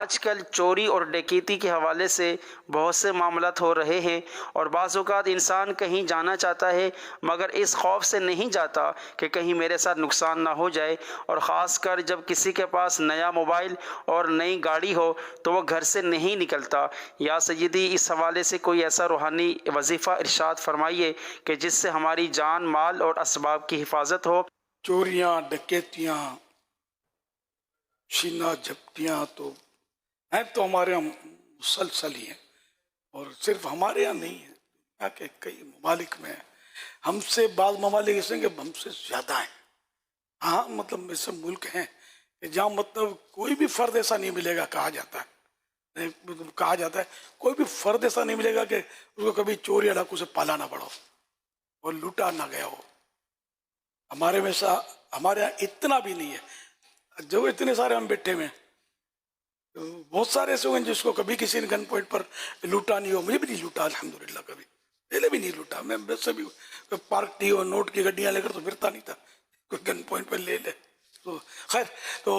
آج کل چوری اور ڈکیتی کے حوالے سے بہت سے معاملات ہو رہے ہیں، اور بعض اوقات انسان کہیں جانا چاہتا ہے مگر اس خوف سے نہیں جاتا کہ کہیں میرے ساتھ نقصان نہ ہو جائے، اور خاص کر جب کسی کے پاس نیا موبائل اور نئی گاڑی ہو تو وہ گھر سے نہیں نکلتا۔ یا سیدی، اس حوالے سے کوئی ایسا روحانی وظیفہ ارشاد فرمائیے کہ جس سے ہماری جان، مال اور اسباب کی حفاظت ہو۔ چوریاں، ڈکیتیاں، چھینا جھپٹیاں تو ہیں، تو ہمارے یہاں مسلسل ہی ہیں، اور صرف ہمارے یہاں نہیں ہے، دنیا کے کئی ممالک میں ہیں۔ ہم سے بعض ممالک ایسے ہیں کہ ہم سے زیادہ ہیں۔ ہاں، مطلب ایسے ملک ہیں کہ جہاں مطلب کوئی بھی فرد ایسا نہیں ملے گا، کہا جاتا ہے کوئی بھی فرد ایسا نہیں ملے گا کہ اس کو کبھی چور یا ڈاکو سے پالا نہ پڑا ہو اور لوٹا نہ گیا ہو۔ ہمارے میں ہمارے یہاں اتنا بھی نہیں ہے، جو اتنے سارے ہم بیٹھے ہوئے ہیں، بہت سارے ایسے ہوئے ہیں جس کو کبھی کسی نے گن پوائنٹ پر لوٹا نہیں ہو۔ مجھے بھی نہیں لوٹا الحمدللہ، کبھی پہلے بھی نہیں لوٹا۔ میں ویسے بھی پارٹی اور نوٹ کی گڈیاں لے کر تو پھرتا نہیں تھا، کوئی گن پوائنٹ پر لے لے تو خیر۔ تو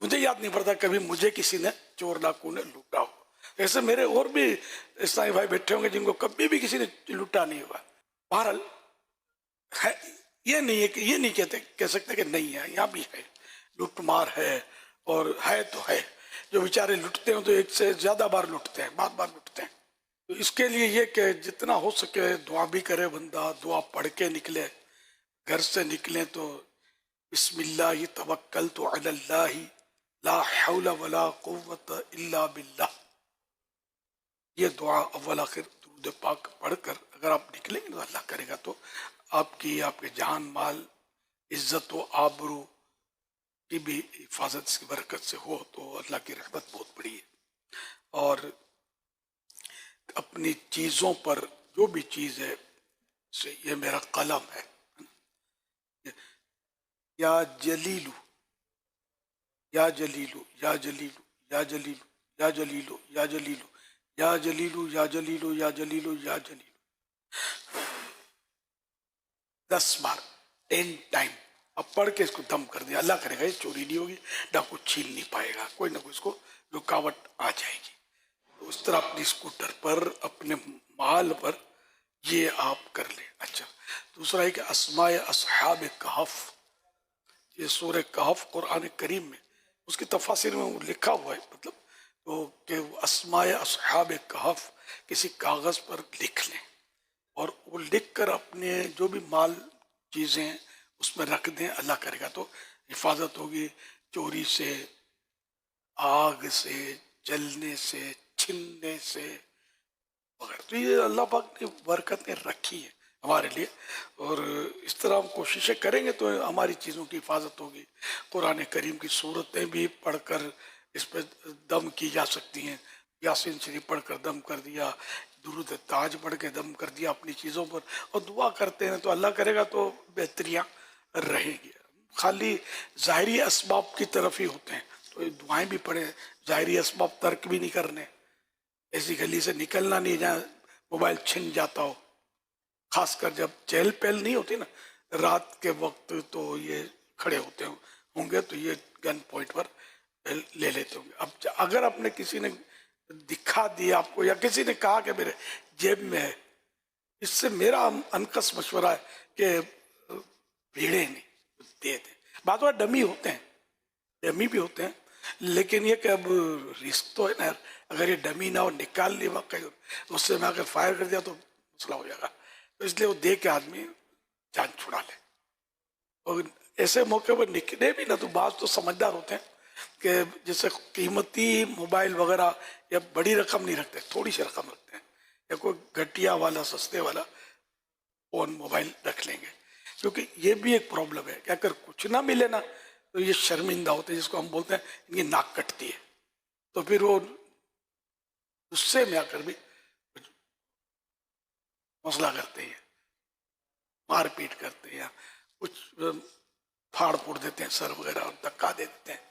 مجھے یاد نہیں پڑتا کبھی مجھے کسی نے چور ڈاکو نے لوٹا ہو۔ ایسے میرے اور بھی اسلامی بھائی بیٹھے ہوں گے جن کو کبھی بھی کسی نے لوٹا نہیں ہوا۔ بہرحال یہ نہیں ہے کہ یہ نہیں کہہ سکتے کہ نہیں ہے، یہاں بھی ہے، لوٹ مار ہے، اور ہے تو ہے۔ جو بیچارے لٹتے ہیں تو ایک سے زیادہ بار لٹتے ہیں، بار بار لٹتے ہیں۔ تو اس کے لیے یہ کہ جتنا ہو سکے دعا بھی کرے بندہ، دعا پڑھ کے نکلے، گھر سے نکلیں تو بسم اللہ توکلت علی اللہ لا حول ولا قوت الا باللہ، یہ دعا اول آخر درود پاک پڑھ کر اگر آپ نکلیں گے تو اللہ کرے گا تو آپ کے جان، مال، عزت و آبرو کی بھی حفاظت اس کی برکت سے ہو، تو اللہ کی رحمت بہت بڑی ہے۔ اور اپنی چیزوں پر جو بھی چیز ہے، سے یہ میرا قلم ہے، یا جلیلو یا جلیلو یا جلیلو یا جلیلو یا جلیلو یا جلیلو یا جلیلو یا جلیلو یا جلیلو یا جلیلو 10 بار 10 ٹائم اب پڑھ کے اس کو دم کر دیا، اللہ کرے گا یہ چوری نہیں ہوگی، ڈاکو چھین نہیں پائے گا، کوئی نہ کوئی اس کو رکاوٹ آ جائے گی۔ تو اس طرح اپنی اسکوٹر پر، اپنے مال پر یہ آپ کر لیں۔ اچھا، دوسرا ہے کہ اسماء اصحاب کہف، یہ سورہ کہف قرآن کریم میں اس کی تفاسیر میں لکھا ہوا ہے، مطلب تو کہ اسماء اصحاب کہف کسی کاغذ پر لکھ لیں، اور وہ لکھ کر اپنے جو بھی مال چیزیں اس میں رکھ دیں، اللہ کرے گا تو حفاظت ہوگی چوری سے، آگ سے، جلنے سے، چھننے سے وغیرہ۔ تو یہ اللہ پاک نے برکتیں رکھی ہیں ہمارے لیے، اور اس طرح ہم کوششیں کریں گے تو ہماری چیزوں کی حفاظت ہوگی۔ قرآن کریم کی صورتیں بھی پڑھ کر اس پہ دم کی جا سکتی ہیں، یاسین شریف پڑھ کر دم کر دیا، درود تاج پڑھ کے دم کر دیا اپنی چیزوں پر، اور دعا کرتے ہیں تو اللہ کرے گا تو بہتریاں رہیں گی۔ خالی ظاہری اسباب کی طرف ہی ہوتے ہیں تو یہ دعائیں بھی پڑھیں، ظاہری اسباب ترک بھی نہیں کرنے، ایسی گلی سے نکلنا نہیں جہاں موبائل چھن جاتا ہو، خاص کر جب چہل پہل نہیں ہوتی نا رات کے وقت، تو یہ کھڑے ہوتے ہوں گے تو یہ گن پوائنٹ پر لے لیتے ہوں گے۔ اب اگر آپ نے کسی نے دکھا دیا آپ کو، یا کسی نے کہا کہ میرے جیب میں ہے، اس سے میرا انکس مشورہ ہے کہ بھیڑے نہیں دے دیں۔ بعض بار ڈمی ہوتے ہیں، ڈمی بھی ہوتے ہیں، لیکن یہ کہ اب رسک تو ہے نا، اگر یہ ڈمی نہ ہو نکال لی واقعی، اس سے میں اگر فائر کر دیا تو مسئلہ ہو جائے گا، تو اس لیے وہ دے کے آدمی جان چھڑا لے۔ اور ایسے موقع پر نکلے بھی نہ تو بعض تو سمجھدار ہوتے ہیں کہ جیسے قیمتی موبائل وغیرہ یا بڑی رقم نہیں رکھتے، تھوڑی سی رقم رکھتے ہیں، یا کوئی گھٹیا والا سستے والا فون موبائل رکھ لیں گے، کیونکہ یہ بھی ایک پرابلم ہے کہ اگر کچھ نہ ملے نا تو یہ شرمندہ ہوتے ہیں، جس کو ہم بولتے ہیں ان کی ناک کٹتی ہے، تو پھر وہ غصے میں آ کر بھی مسئلہ کرتے ہیں، مار پیٹ کرتے ہیں، کچھ پھاڑ پھوڑ دیتے ہیں سر وغیرہ اور دھکا دے دیتے ہیں۔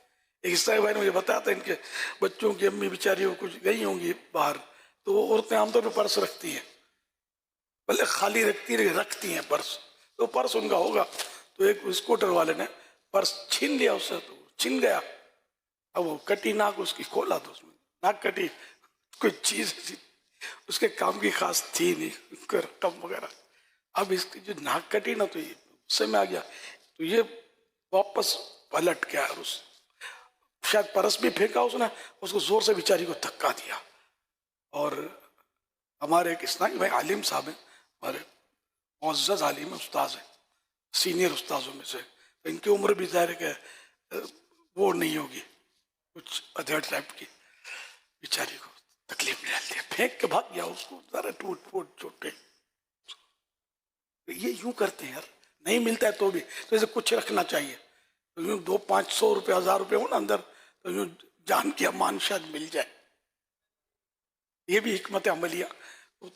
ایک عیسائی بھائی نے مجھے بتایا تھا ان کے بچوں کی امی بیچاری وہ کچھ گئی ہوں گی باہر، تو وہ عورتیں عام طور پہ پرس رکھتی ہیں، بھلے خالی رکھتی ہیں پرس، تو پرس ان کا ہوگا، تو ایک اسکوٹر والے نے پرس چھین لیا اس سے، تو چھن گیا، اب وہ کٹی ناک اس کی کھولا تو اس میں ناک کٹی، کوئی چیز ایسی اس کے کام کی خاص تھی نہیں، کوئی رقم وغیرہ. اب اس کی جو ناک کٹی نا تو یہ غصے میں آ گیا، تو یہ واپس پلٹ گیا اور اس شاید پرس بھی پھینکا اس نے، اس کو زور سے بیچاری کو دھکا دیا. اور ہمارے ایک اسلامی بھائی عالم صاحب ہیں، ہمارے معزز عالم ہیں، استاذ ہیں، سینئر استاذوں میں سے. ان کی عمر بھی ظاہر ہے کہ وہ نہیں ہوگی، کچھ ادھیڑ ٹائپ کی. بیچاری کو تکلیف میں ڈال دیا، پھینک کے بھاگ گیا، اس کو ذرا ٹوٹ پھوٹ چوٹے. یہ یوں کرتے ہیں یار، نہیں ملتا ہے تو بھی تو اسے کچھ رکھنا چاہیے. تو یوں 200-500 روپے 1000 روپے ہو نا اندر، تو یوں جان کی امان شاید مل جائے. یہ بھی حکمت عملیہ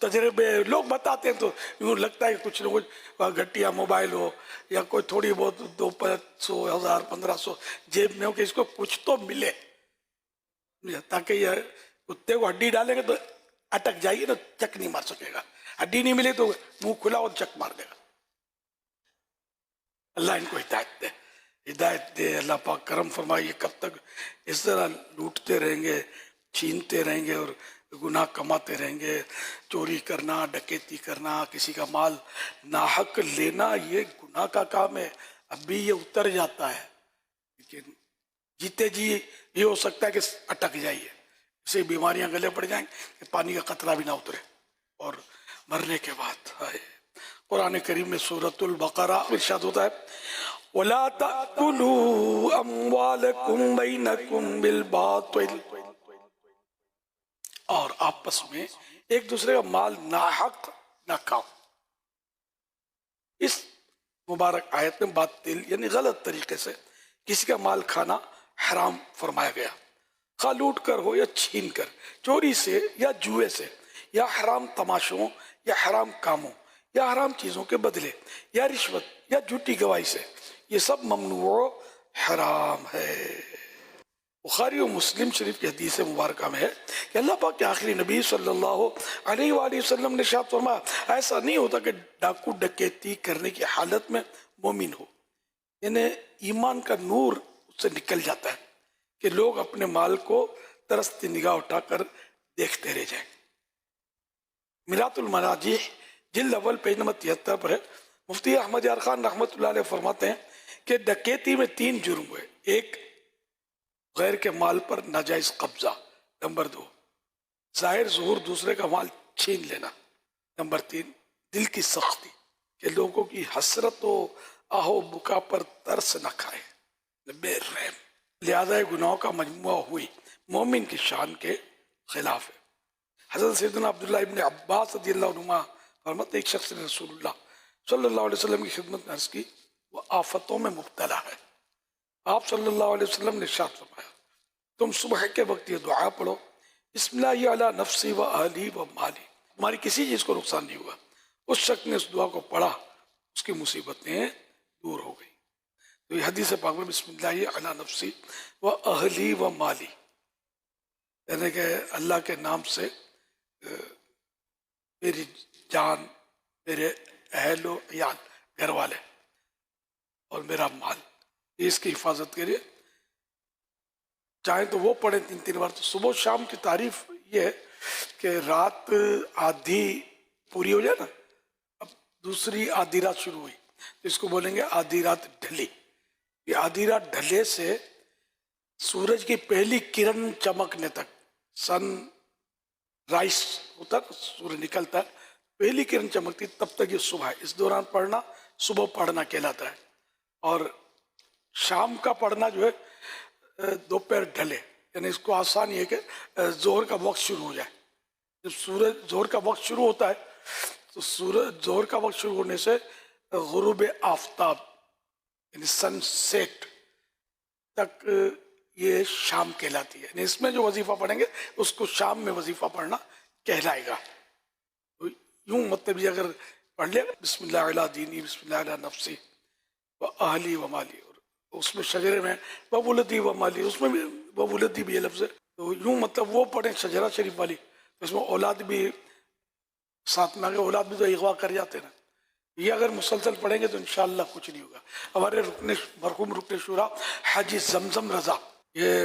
تجربے لوگ بتاتے ہیں، تو یوں لگتا ہے کہ کچھ نہ کچھ گھٹیا موبائل ہو یا کوئی تھوڑی بہت 200 1000 1500 جیب میں ہو کہ اس کو کچھ تو ملے، تاکہ یہ کتے کو ہڈی ڈالیں گے تو اٹک جائے گی تو چک نہیں مار سکے گا. ہڈی نہیں ملے تو منہ کھلا اور چک مار دے گا. اللہ ان کو ہدایت دے، ہدایت دے. اللہ پاک کرم فرمائیے. کب تک اس طرح لوٹتے رہیں گے، چھینتے رہیں گے اور گناہ کماتے رہیں گے؟ چوری کرنا، ڈکیتی کرنا، کسی کا مال ناحق لینا، یہ گناہ کا کام ہے. اب بھی یہ اتر جاتا ہے، لیکن جیتے جی یہ ہو سکتا ہے کہ اٹک جائیے، اسے بیماریاں گلے پڑ جائیں کہ پانی کا قطرہ بھی نہ اترے. اور مرنے کے بعد قرآن کریم میں سورۃ البقرہ ارشاد ہوتا ہے وَلَا تَأْكُلُوا أَمْوَالَكُمْ بَيْنَكُمْ بِالْبَاطِلِ، اور آپس میں ایک دوسرے کا مال ناحق نہ کھاؤ. اس مبارک آیت میں باطل یعنی غلط طریقے سے کسی کا مال کھانا حرام فرمایا گیا، خواہ لوٹ کر ہو یا چھین کر، چوری سے یا جوئے سے یا حرام تماشوں یا حرام کاموں یا حرام چیزوں کے بدلے یا رشوت یا جھوٹی گواہی سے. یہ سب ممنوع و حرام ہے. بخاری و مسلم شریف کی حدیث مبارکہ میں ہے کہ اللہ پاک کے آخری نبی صلی اللہ علیہ وآلہ وسلم نے ارشاد فرمایا ایسا نہیں ہوتا کہ ڈاکو ڈکیتی کرنے کی حالت میں مومن ہو، یعنی ایمان کا نور اس سے نکل جاتا ہے کہ لوگ اپنے مال کو ترستی نگاہ اٹھا کر دیکھتے رہ جائیں. میرات المراجح جلد اول پیج نمبر 73 پر ہے. مفتی احمد یار خان رحمۃ اللہ علیہ فرماتے ہیں کہ ڈکیتی میں 3 جرم ہوئے. ایک، غیر کے مال پر ناجائز قبضہ. نمبر 2، ظاہر ظہور دوسرے کا مال چھین لینا. نمبر 3، دل کی سختی کہ لوگوں کی حسرت و آہو بکا پر ترس نہ کھائے، بے رحم. لہذا یہ گناہوں کا مجموعہ ہوئی مومن کی شان کے خلاف ہے. حضرت سیدنا عبداللہ ابن عباس رضی اللہ عنہما فرماتے ایک شخص نے رسول اللہ صلی اللہ علیہ وسلم کی خدمت میں عرض کی، وہ آفتوں میں مبتلا ہے. آپ صلی اللہ علیہ وسلم نے ارشاد فرمایا تم صبح کے وقت یہ دعا پڑھو، بسم اللہ علی نفسی و اہلی و مالی، تمہاری کسی چیز کو نقصان نہیں ہوا. اس شخص نے اس دعا کو پڑھا، اس کی مصیبتیں دور ہو گئی. تو یہ حدیث پاک میں بسم اللہ علی نفسی و اہلی و مالی، یعنی کہ اللہ کے نام سے میری جان، میرے اہل و عیال، گھر والے اور میرا مال، اس کی حفاظت کریے. چاہیں تو وہ پڑھیں 3 بار. تو صبح و شام کی تعریف یہ ہے کہ رات آدھی پوری ہو جائے نا، اب دوسری آدھی رات شروع ہوئی تو اس کو بولیں گے آدھی رات ڈھلی. یہ آدھی رات ڈھلے سے سورج کی پہلی کرن چمکنے تک، سن رائس ہوتا ہے، سورج نکلتا ہے، پہلی کرن چمکتی تب تک یہ صبح ہے. اس دوران پڑھنا صبح پڑھنا کہلاتا ہے. اور شام کا پڑھنا جو ہے دوپہر ڈھلے، یعنی اس کو آسان یہ ہے کہ ظہر کا وقت شروع ہو جائے. جب سورج ظہر کا وقت شروع ہوتا ہے تو سورج ظہر کا وقت شروع ہونے سے غروب آفتاب یعنی سن سیٹ تک یہ شام کہلاتی ہے. یعنی اس میں جو وظیفہ پڑھیں گے اس کو شام میں وظیفہ پڑھنا کہلائے گا. تو یوں مطلب یہ اگر پڑھ لے بسم اللہ علی دینی، بسم اللہ علی نفسی و اہلی و مالی، اور اس میں شجرے میں وولدی و مالی، اس میں بھی وولدی بھی یہ لفظ ہے. تو یوں مطلب وہ پڑھیں شجرہ شریف والی، اس میں اولاد بھی ساتھ میں آگے، اولاد بھی تو اغوا کر جاتے نا. یہ اگر مسلسل پڑھیں گے تو انشاءاللہ کچھ نہیں ہوگا. ہمارے مرحوم رکن شورا حاجی زمزم رضا، یہ